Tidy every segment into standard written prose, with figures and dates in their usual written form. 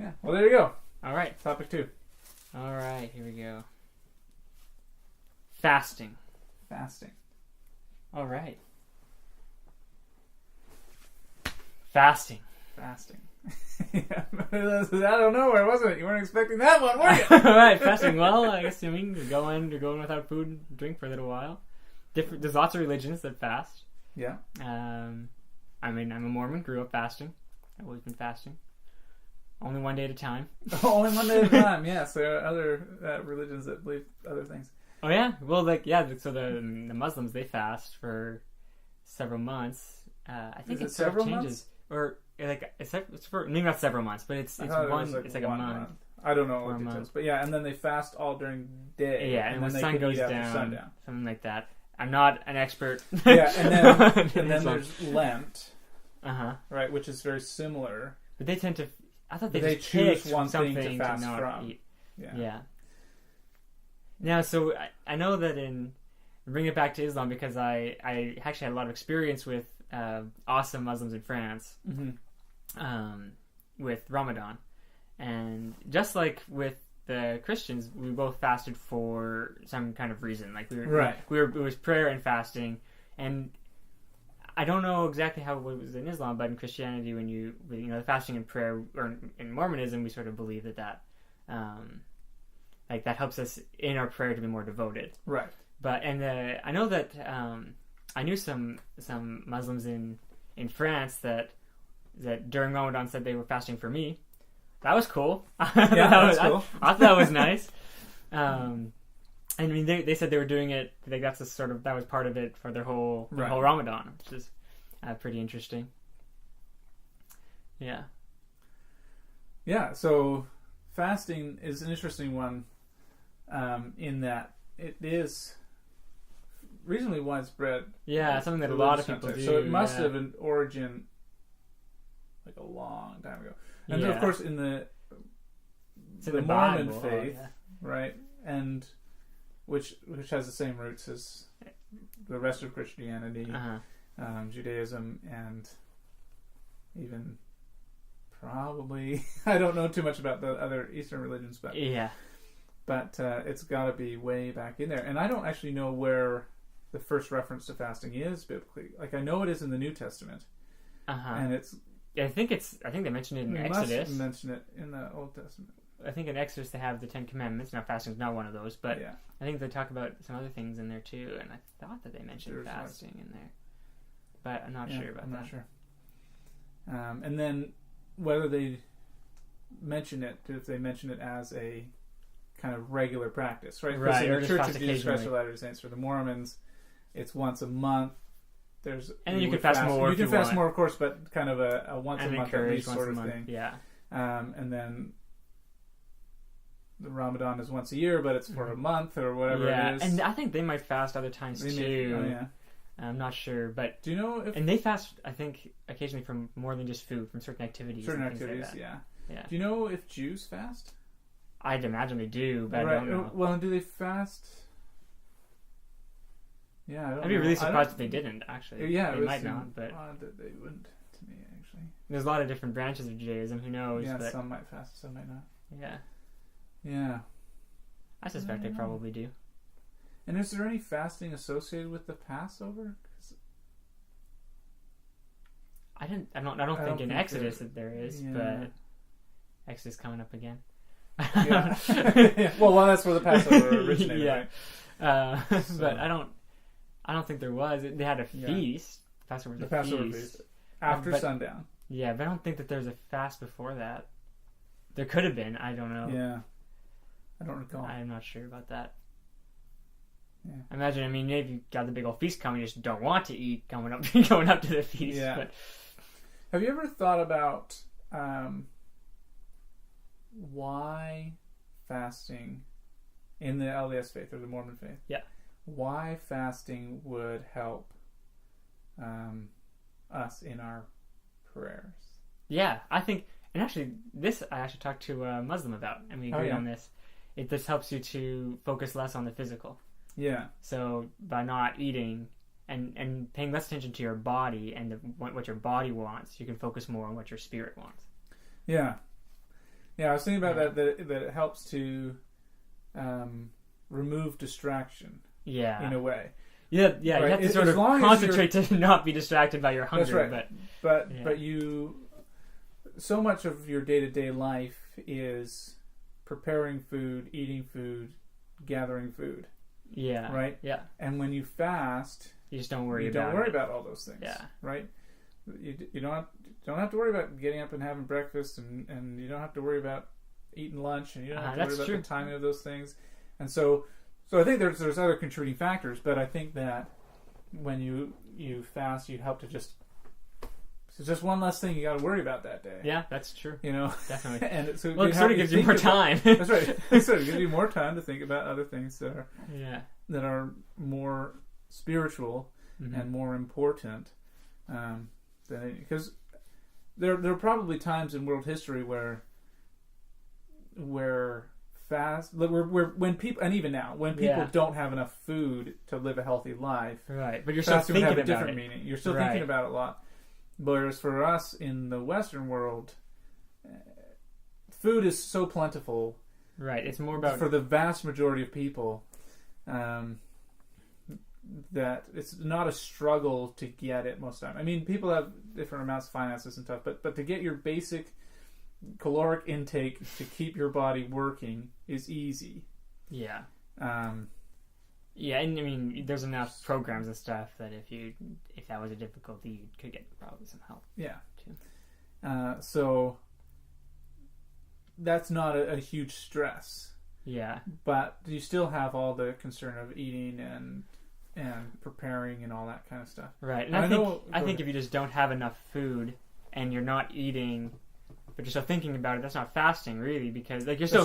Yeah. Well, there you go. All right. Topic 2. All right. Here we go. Fasting. All right. Fasting. Yeah. Out of nowhere, wasn't it? You weren't expecting that one, were you? All right, fasting. Well, I guess you're going without food and drink for a little while. There's lots of religions that fast. Yeah. I'm a Mormon. Grew up fasting. I've always been fasting. Only one day at a time. Only one day at a time. Yes, there are other religions that believe other things. Oh yeah. Well, so the Muslims, they fast for several months. I think it's several changes. months? Or it's for maybe not several months, but it's one. It's like a month. I don't know what details, but yeah, and then they fast all during the day. Yeah, and when the sun goes down, something like that. I'm not an expert. Yeah, and then there's Lent. Right, which is very similar. But they tend to. I thought they just choose picked one thing something to fast to not from. eat. Yeah. Now, so I know that bring it back to Islam, because I actually had a lot of experience with awesome Muslims in France, with Ramadan, and just like with the Christians, we both fasted for some kind of reason. Like it was prayer and fasting, and I don't know exactly how it was in Islam, but in Christianity, when the fasting and prayer, or in Mormonism, we sort of believe that that helps us in our prayer to be more devoted. Right. But I know that I knew some Muslims in France that during Ramadan said they were fasting for me. That was cool. Yeah, that was cool. I thought that was nice. I mean, they said they were doing it. Like that was part of it for their whole Ramadan, which is pretty interesting. Yeah. Yeah. So fasting is an interesting one, in that it is reasonably widespread. Yeah, something that a lot of people do. So it must have an origin like a long time ago, and of course in the Mormon Bible, faith, right, and which has the same roots as the rest of Christianity, Judaism, and even probably I don't know too much about the other Eastern religions, but it's got to be way back in there, and I don't actually know where the first reference to fasting is biblically. Like I know it is in the New Testament, and it's. I think they mentioned it in Exodus. Must mention it in the Old Testament. I think in Exodus they have the 10 Commandments. Now fasting is not one of those, but I think they talk about some other things in there too. And I thought that they mentioned fasting in there, but I'm not sure about that. I'm not sure. And then whether they mention it, if they mention it as a kind of regular practice, right? Because in the Church of Jesus Christ of Latter-day Saints, for the Mormons, it's once a month. And then you can fast more. You can fast more, of course, but kind of a once a month at least sort of thing. Yeah. And then the Ramadan is once a year, but it's for a month or whatever it is. And I think they might fast other times too. Yeah. I'm not sure, but do you know if... And they fast, I think, occasionally from more than just food, from certain activities. Yeah. Do you know if Jews fast? I'd imagine they do, but I don't know. Well, do they fast? Yeah, I don't know. I'd be really surprised if they didn't, actually. Yeah, they might not, but that they wouldn't, to me, actually. There's a lot of different branches of Judaism. Who knows? Yeah, but some might fast, some might not. Yeah. I suspect they probably do. And is there any fasting associated with the Passover? I don't think in Exodus that there is, but Exodus coming up again. Yeah. Well, that's where the Passover originated, right? But I don't think there was. They had a feast. Passover was Passover feast after sundown. Yeah, but I don't think that there's a fast before that. There could have been. I don't know. Yeah, I don't recall. I'm not sure about that. Yeah. Imagine. I mean, maybe you got the big old feast coming, you just don't want to eat going up to the feast. Yeah. But. Have you ever thought about why fasting in the LDS faith or the Mormon faith? Yeah. Why fasting would help us in our prayers? Yeah, I think, and actually, this I actually talked to a Muslim about, and we agreed on this. This helps you to focus less on the physical. Yeah. So by not eating and paying less attention to your body and what your body wants, you can focus more on what your spirit wants. Yeah. Yeah, I was thinking about that it helps to remove distraction. Yeah. In a way. Yeah, right? You have to sort of concentrate to not be distracted by your hunger. That's right. But you, so much of your day-to-day life is preparing food, eating food, gathering food. Yeah. Right? Yeah. And when you fast, you just don't worry about all those things. Yeah. Right? You don't have to worry about getting up and having breakfast, and you don't have to worry about eating lunch, and you don't have to worry about the timing of those things. And so I think there's other contributing factors, but I think that when you fast, you help to it's just one less thing you got to worry about that day. Yeah, that's true. Definitely. And it sort of gives you more time. That's right. It sort of gives you more time to think about other things that are more spiritual and more important. Because there are probably times in world history where when people, and even now, when people don't have enough food to live a healthy life, right? But you're still thinking have a about different meaning. You're still thinking about it a lot. Whereas for us in the Western world, food is so plentiful. Right. It's more about, for the vast majority of people, that it's not a struggle to get it most of the time. I mean, people have different amounts of finances and stuff, but to get your basic caloric intake to keep your body working is easy. Yeah. Yeah, and I mean, there's enough programs and stuff that if that was a difficulty, you could get probably some help. Yeah. Too. So that's not a huge stress. Yeah. But you still have all the concern of eating and preparing and all that kind of stuff. Right. And I think if you just don't have enough food and you're not eating, but you're still thinking about it, that's not fasting really, because like you're still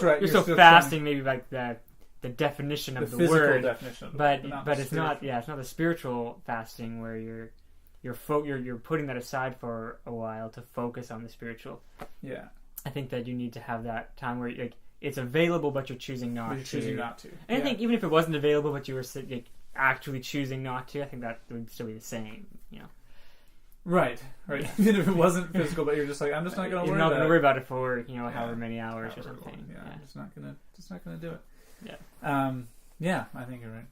fasting, maybe like the definition of the word, definition of but it's not. Yeah, it's not the spiritual fasting where you're putting that aside for a while to focus on the spiritual. Yeah. I think that you need to have that time where like it's available, but you're choosing not to. And I think even if it wasn't available, but you were actually choosing not to, I think that would still be the same. Right. Yeah. Even if it wasn't physical, but you're just like, I'm just not going to worry about it. You're not going to worry about it for however many hours or something. Yeah, I'm just not going to do it. Yeah. Yeah, I think you're right.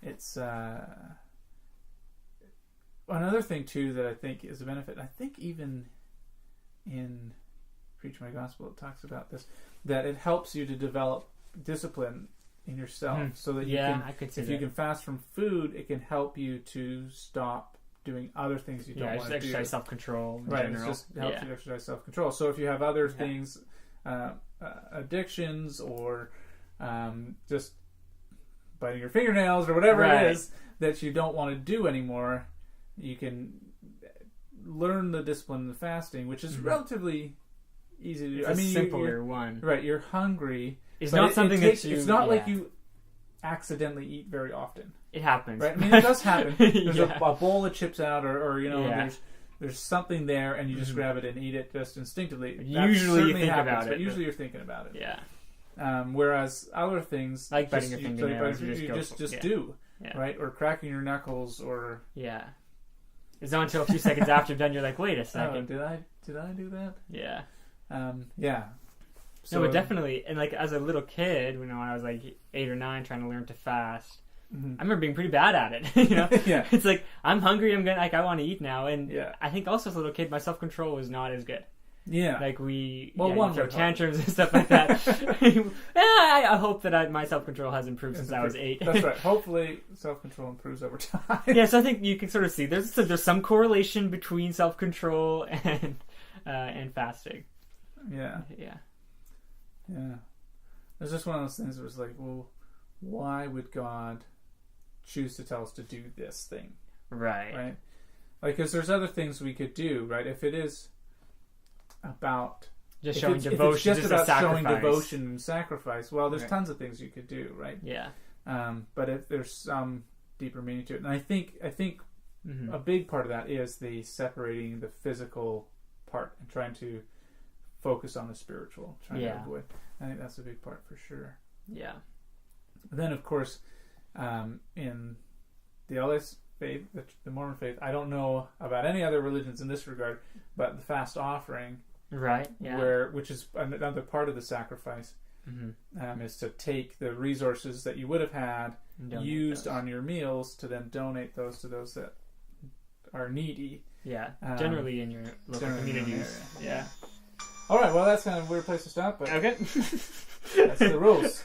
It's another thing too that I think is a benefit. I think even in Preach My Gospel it talks about this, that it helps you to develop discipline in yourself, so that you can fast from food, it can help you to stop doing other things you don't want to do. Exercise self-control. Right, it just helps you exercise self-control. So if you have other things, addictions, or just biting your fingernails or whatever it is that you don't want to do anymore, you can learn the discipline of fasting, which is relatively easy to do. It's a simpler one. Right, you're hungry. It's not something that you... It's not like you accidentally eat very often. It happens. Right? I mean, it does happen. There's a bowl of chips out, or there's something there, and you just grab it and eat it just instinctively. Usually you think about it. But usually you're thinking about it. Yeah. Whereas other things... Like biting your fingernails. You just do. Yeah. Right? Or cracking your knuckles, or... Yeah. It's not until a few seconds after you're done, you're like, wait a second. Oh, did I do that? Yeah. Yeah. So, no, but definitely, and like as a little kid, when I was like 8 or 9 trying to learn to fast, I remember being pretty bad at it. Yeah. It's like, I'm hungry, I want to eat now. And I think also as a little kid, my self-control was not as good. Yeah. Like throw tantrums and stuff like that. I hope that my self-control has improved since I was 8. That's right. Hopefully self-control improves over time. Yeah, so I think you can sort of see there's some correlation between self-control and fasting. Yeah. Yeah. Yeah. It's just one of those things where it's like, well, why would God choose to tell us to do this thing? Right. Like, because there's other things we could do, right? If it is about just showing devotion, just about showing devotion and sacrifice, well, there's tons of things you could do, right? Yeah. But if there's some deeper meaning to it, and I think a big part of that is the separating the physical part and trying to focus on the spiritual, trying to avoid. I think that's a big part for sure. Yeah. Then, of course, in the LDS faith, the Mormon faith, I don't know about any other religions in this regard, but the fast offering Right. Yeah. Which is another part of the sacrifice, is to take the resources that you would have had used on your meals to then donate those to those that are needy. Yeah. Generally in your local communities. Yeah. All right. Well, that's kind of a weird place to stop, but okay. that's the rules.